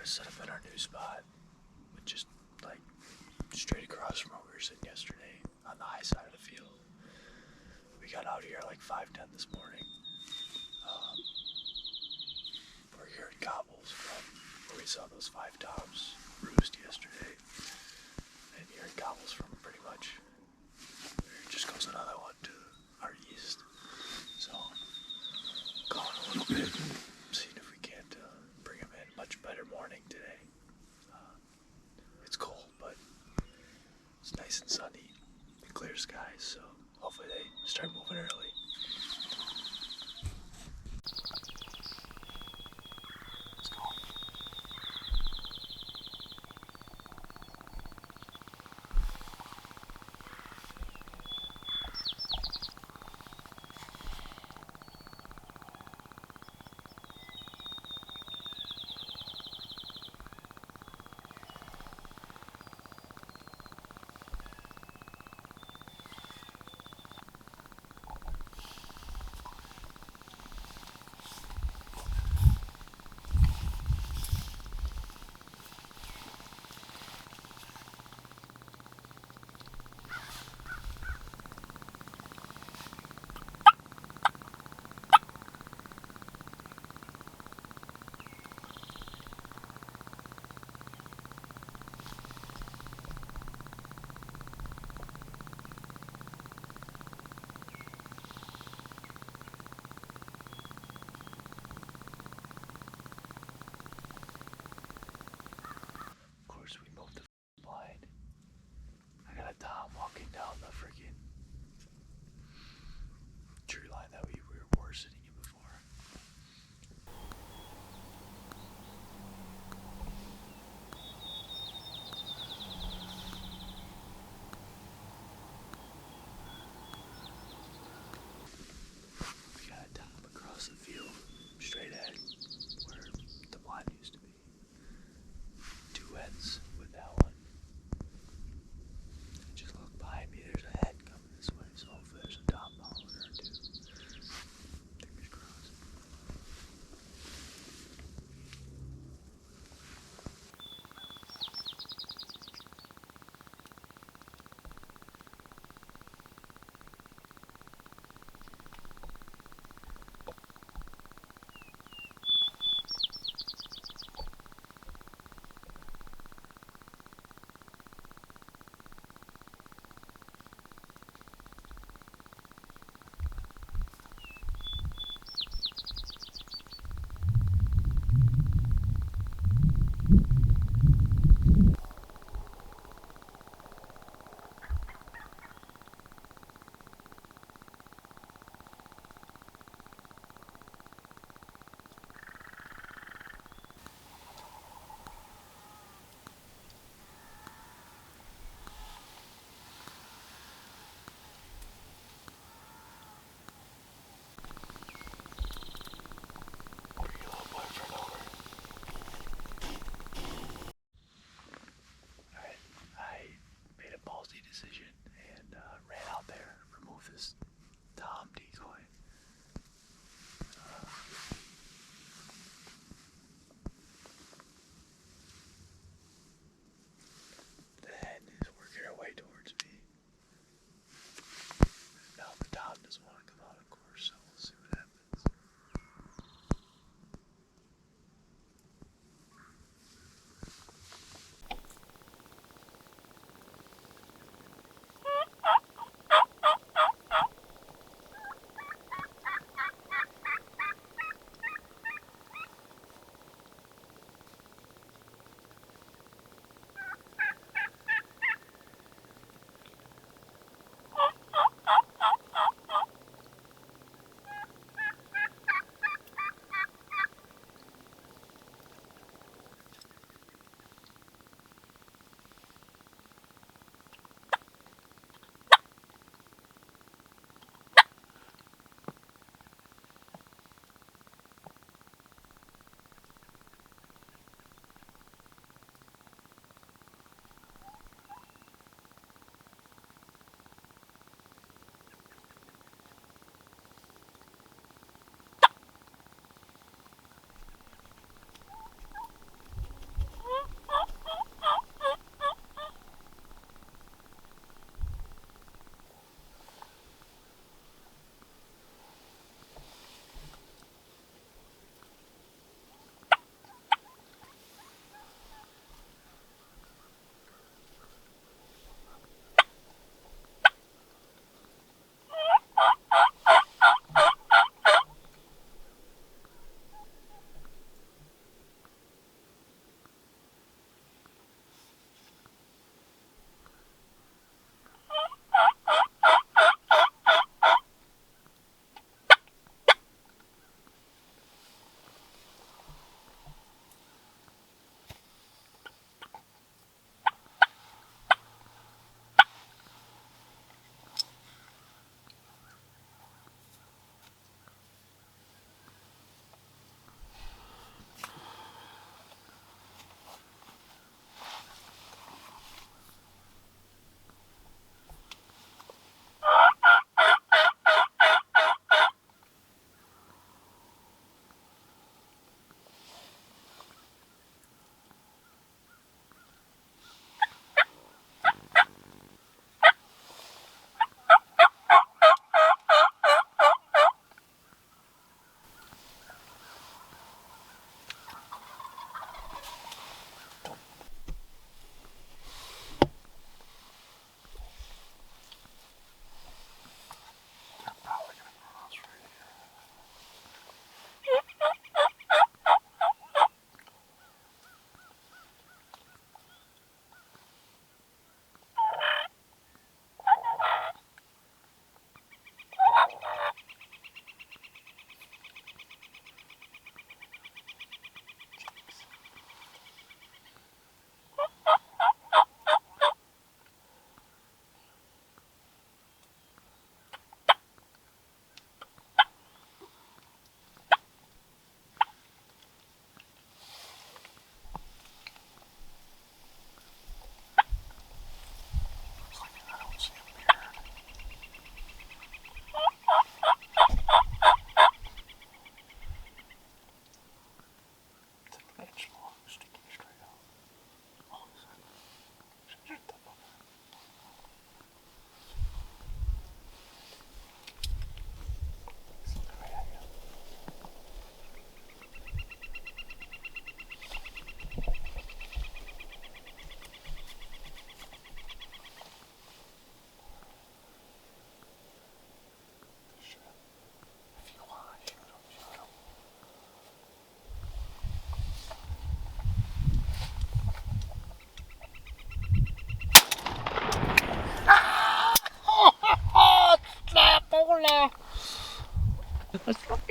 to set up at our new spot, but just like straight across from where we were sitting yesterday on the high side of the field. We got out here like 5:10 this morning. We're hearing gobbles from where we saw those five tops roost yesterday, and hearing gobbles from pretty much. There just goes another one to our east. So calling a little bit, seeing if we can't bring them in. Much better morning today. It's cold, but it's nice and sunny and clear skies, so hopefully they start moving early. Let's go.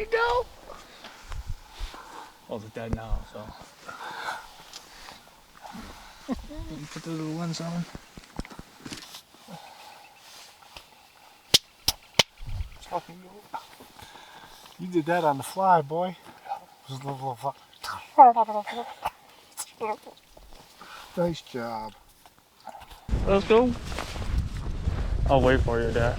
fucking go. Well, it's dead now, so. You put the little lens on. Fucking go. You did that on the fly, boy. It was a little fuck. Nice job. Let's go. I'll wait for you, Dad.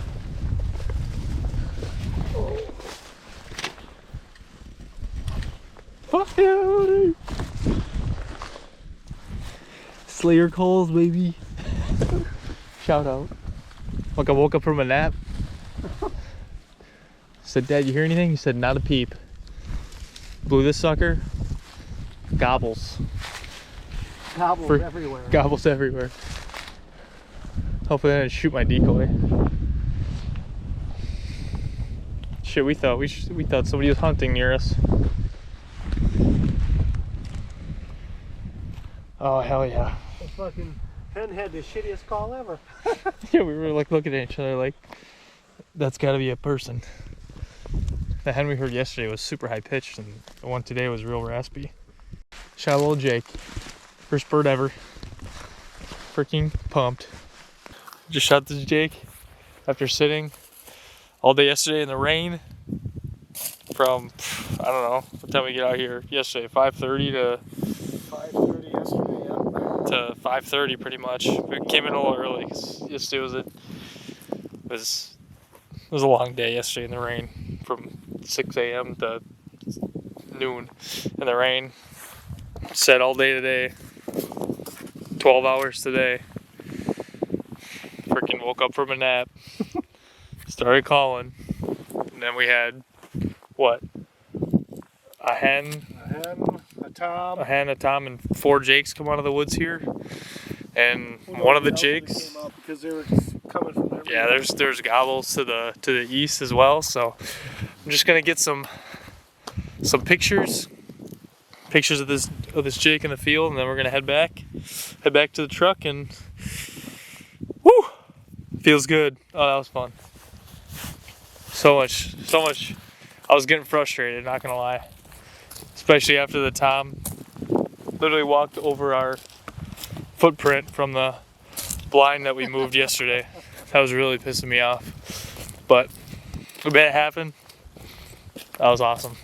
Fuck yeah! Slayer calls, baby. Shout out. Like I woke up from a nap. Said, Dad, you hear anything? He said, not a peep. Blew this sucker. Gobbles. Gobbles everywhere. Gobbles everywhere. Hopefully I didn't shoot my decoy. Shit, we thought somebody was hunting near us. Oh hell yeah. The fucking hen had the shittiest call ever. Yeah, we were like looking at each other like, that's gotta be a person. The hen we heard yesterday was super high pitched, and the one today was real raspy. Shout out old Jake. First bird ever. Freaking pumped. Just shot this Jake after sitting all day yesterday in the rain from, I don't know, what time we get out here yesterday, 5:30 to 5:30 yesterday, yeah. to 5:30 pretty much. We came in a little early because yesterday was a long day yesterday in the rain from 6 a.m. to noon in the rain. Set all day today, 12 hours today. Freaking woke up from a nap, started calling, and then we had what? A hen, A a tom, and 4 jakes come out of the woods here. And one of the jakes, came up because they were just coming from everywhere. yeah, there's gobbles to the east as well. So I'm just gonna get some pictures of this jake in the field, and then we're gonna head back to the truck, and whoo, feels good. Oh, that was fun. So much. I was getting frustrated, not gonna lie, especially after the tom literally walked over our footprint from the blind that we moved yesterday. That was really pissing me off, but we made it happen. That was awesome.